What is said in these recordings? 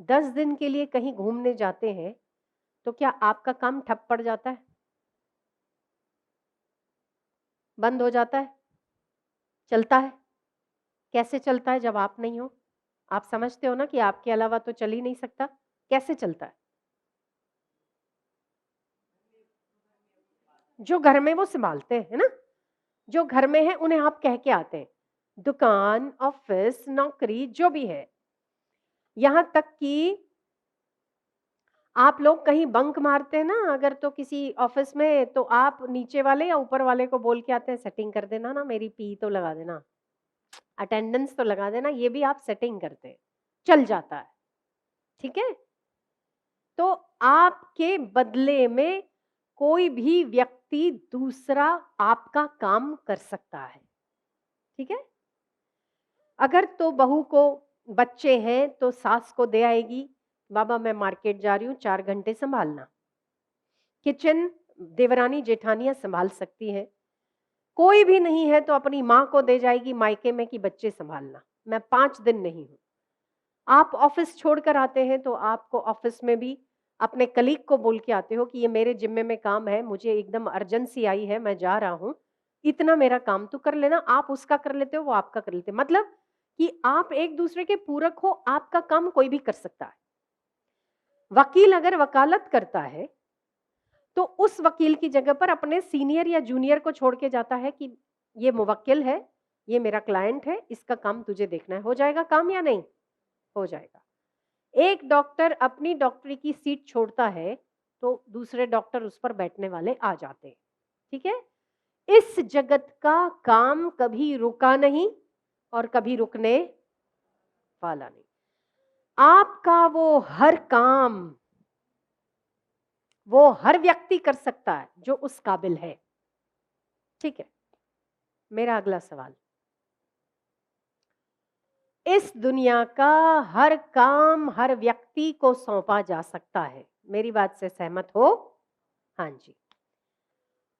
10 दिन के लिए कहीं घूमने जाते हैं तो क्या आपका काम ठप पड़ जाता है? बंद हो जाता है? चलता है? कैसे चलता है जब आप नहीं हो? आप समझते हो ना कि आपके अलावा तो चल ही नहीं सकता। कैसे चलता है? जो घर में वो सँभालते हैं, है ना? जो घर में है उन्हें आप कह के आते हैं। दुकान, ऑफ़िस, नौकरी जो भी है। यहाँ तक कि आप लोग कहीं बंक मारते हैं ना अगर तो किसी ऑफ़िस में तो आप नीचे वाले या ऊपर वाले को बोल के आते हैं सेटिंग कर देना ना मेरी पी तो लगा देना, अटेंडेंस तो लगा देना, ये भी आप सेटिंग करते हैं। चल जाता है, ठीक है? तो आपके बदले में कोई भी व्यक्ति दूसरा आपका काम कर सकता है, ठीक है? अगर तो बहू को बच्चे हैं तो सास को दे आएगी, बाबा मैं मार्केट जा रही हूँ 4 घंटे संभालना। किचन देवरानी जेठानियाँ संभाल सकती हैं। कोई भी नहीं है तो अपनी माँ को दे जाएगी मायके में कि बच्चे संभालना, मैं 5 दिन नहीं हूँ। आप ऑफिस छोड़कर आते हैं तो आपको ऑफिस में भी अपने कलीग को बोल के आते हो कि ये मेरे जिम्मे में काम है, मुझे एकदम अर्जेंसी आई है, मैं जा रहा हूँ, इतना मेरा काम तो कर लेना। आप उसका कर लेते हो, वो आपका कर लेते हो, मतलब कि आप एक दूसरे के पूरक हो, आपका काम कोई भी कर सकता है। वकील अगर वकालत करता है तो उस वकील की जगह पर अपने सीनियर या जूनियर को छोड़ के जाता है कि ये मुवक्किल है, ये मेरा क्लाइंट है, इसका काम तुझे देखना है। हो जाएगा काम या नहीं? हो जाएगा। एक डॉक्टर अपनी डॉक्टरी की सीट छोड़ता है तो दूसरे डॉक्टर उस पर बैठने वाले आ जाते हैं, ठीक है? इस जगत का काम कभी रुका नहीं और कभी रुकने वाला नहीं। आपका वो हर काम वो हर व्यक्ति कर सकता है जो उस काबिल है, ठीक है? मेरा अगला सवाल, इस दुनिया का हर काम हर व्यक्ति को सौंपा जा सकता है, मेरी बात से सहमत हो? हाँ जी।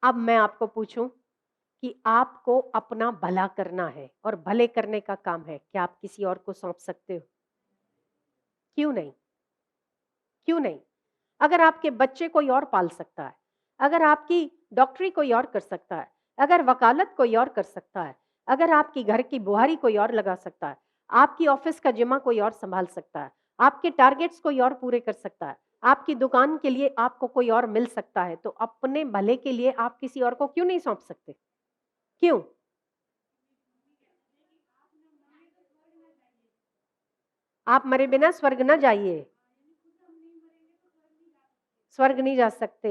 अब मैं आपको पूछूं कि आपको अपना भला करना है और भले करने का काम है, क्या आप किसी और को सौंप सकते हो? क्यों नहीं? क्यों नहीं? अगर आपके बच्चे कोई और पाल सकता है, अगर आपकी डॉक्टरी कोई और कर सकता है, अगर वकालत कोई और कर सकता है, अगर आपकी घर की बुहारी कोई और लगा सकता है, आपकी ऑफिस का जिम्मा कोई और संभाल सकता है, आपके टारगेट्स कोई और पूरे कर सकता है, आपकी दुकान के लिए आपको कोई और मिल सकता है, तो अपने भले के लिए आप किसी और को क्यों नहीं सौंप सकते? क्यों? आप मरे बिना स्वर्ग न जाइए। स्वर्ग नहीं जा सकते।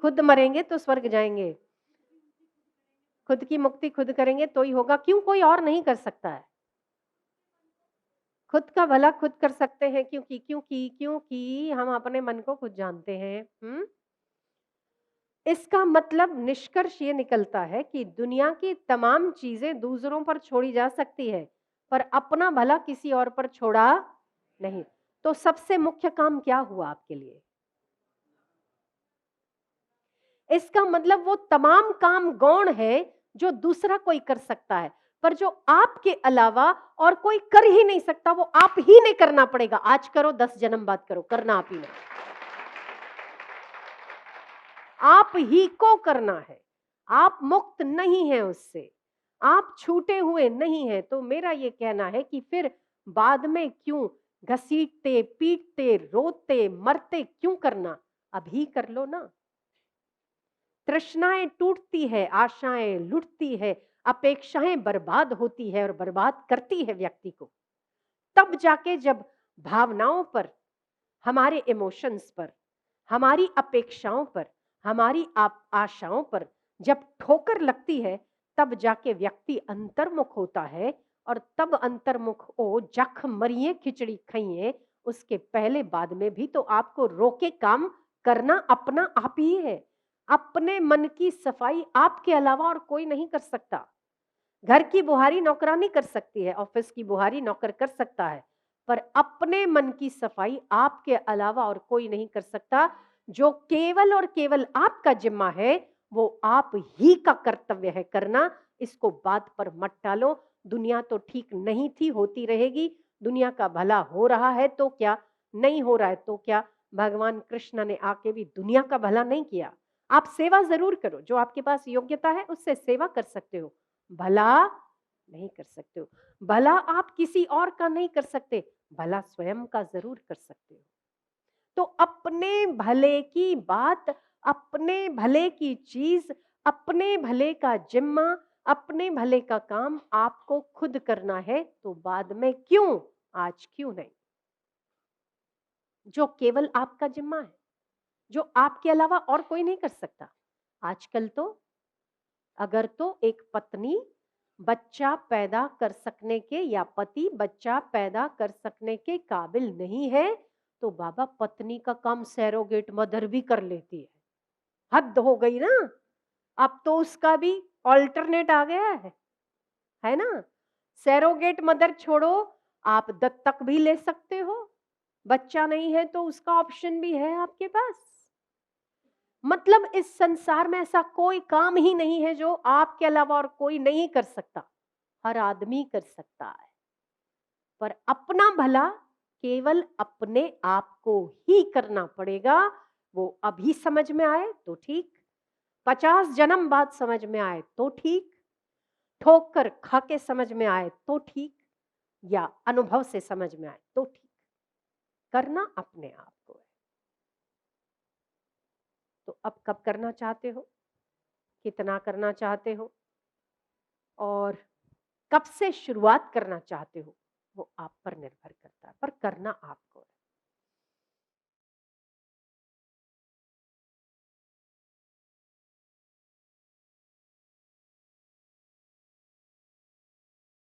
खुद मरेंगे तो स्वर्ग जाएंगे। खुद की मुक्ति खुद करेंगे तो ही होगा। क्यों कोई और नहीं कर सकता है? खुद का भला खुद कर सकते हैं क्योंकि हम अपने मन को खुद जानते हैं। इसका मतलब निष्कर्ष ये निकलता है कि दुनिया की तमाम चीजें दूसरों पर छोड़ी जा सकती है, पर अपना भला किसी और पर छोड़ा नहीं। तो सबसे मुख्य काम क्या हुआ आपके लिए? इसका मतलब वो तमाम काम गौण है जो दूसरा कोई कर सकता है, पर जो आपके अलावा और कोई कर ही नहीं सकता, वो आप ही ने करना पड़ेगा। आज करो 10 जन्म बाद करो, करना आप ही ने। आप ही को करना है। आप मुक्त नहीं हैं उससे, आप छूटे हुए नहीं हैं। तो मेरा ये कहना है कि फिर बाद में क्यों घसीटते पीटते रोते मरते क्यों करना, अभी कर लो ना। तृष्णाएं टूटती है, आशाएं लुटती है, अपेक्षाएं बर्बाद होती है और बर्बाद करती है व्यक्ति को। तब जाके जब भावनाओं पर, हमारे इमोशंस पर, हमारी अपेक्षाओं पर, हमारी आशाओं पर जब ठोकर लगती है, तब जाके व्यक्ति अंतर्मुख होता है। और तब अंतर्मुख ओ जख मरिए खिचड़ी खाइए, उसके पहले बाद में भी तो आपको रोके काम करना अपना आप ही है। अपने मन की सफाई आपके अलावा और कोई नहीं कर सकता। घर की बुहारी नौकरानी कर सकती है, ऑफिस की बुहारी नौकर कर सकता है, पर अपने मन की सफाई आपके अलावा और कोई नहीं कर सकता। जो केवल और केवल आपका जिम्मा है, वो आप ही का कर्तव्य है करना। इसको बात पर मत टालो। दुनिया तो ठीक नहीं थी, होती रहेगी। दुनिया का भला हो रहा है तो क्या, नहीं हो रहा है तो क्या। भगवान कृष्ण ने आके भी दुनिया का भला नहीं किया। आप सेवा जरूर करो, जो आपके पास योग्यता है उससे सेवा कर सकते हो, भला नहीं कर सकते हो। भला आप किसी और का नहीं कर सकते, भला स्वयं का जरूर कर सकते हो। तो अपने भले की बात, अपने भले की चीज, अपने भले का जिम्मा, अपने भले का काम आपको खुद करना है, तो बाद में क्यों, आज क्यों नहीं। जो केवल आपका जिम्मा है, जो आपके अलावा और कोई नहीं कर सकता। आजकल तो अगर तो एक पत्नी बच्चा पैदा कर सकने के, या पति बच्चा पैदा कर सकने के काबिल नहीं है, तो बाबा पत्नी का काम सैरोगेट मदर भी कर लेती है। हद हो गई ना। अब तो उसका भी ऑल्टरनेट आ गया है ना। सैरोगेट मदर छोड़ो, आप दत्तक भी ले सकते हो। बच्चा नहीं है तो उसका ऑप्शन भी है आपके पास। मतलब इस संसार में ऐसा कोई काम ही नहीं है जो आपके अलावा और कोई नहीं कर सकता। हर आदमी कर सकता है, पर अपना भला केवल अपने आप को ही करना पड़ेगा। वो अभी समझ में आए तो ठीक, 50 जन्म बाद समझ में आए तो ठीक, ठोकर खा के समझ में आए तो ठीक, या अनुभव से समझ में आए तो ठीक। करना अपने आप को है। तो अब कब करना चाहते हो, कितना करना चाहते हो, और कब से शुरुआत करना चाहते हो, वो आप पर निर्भर करता है, पर करना आपको है।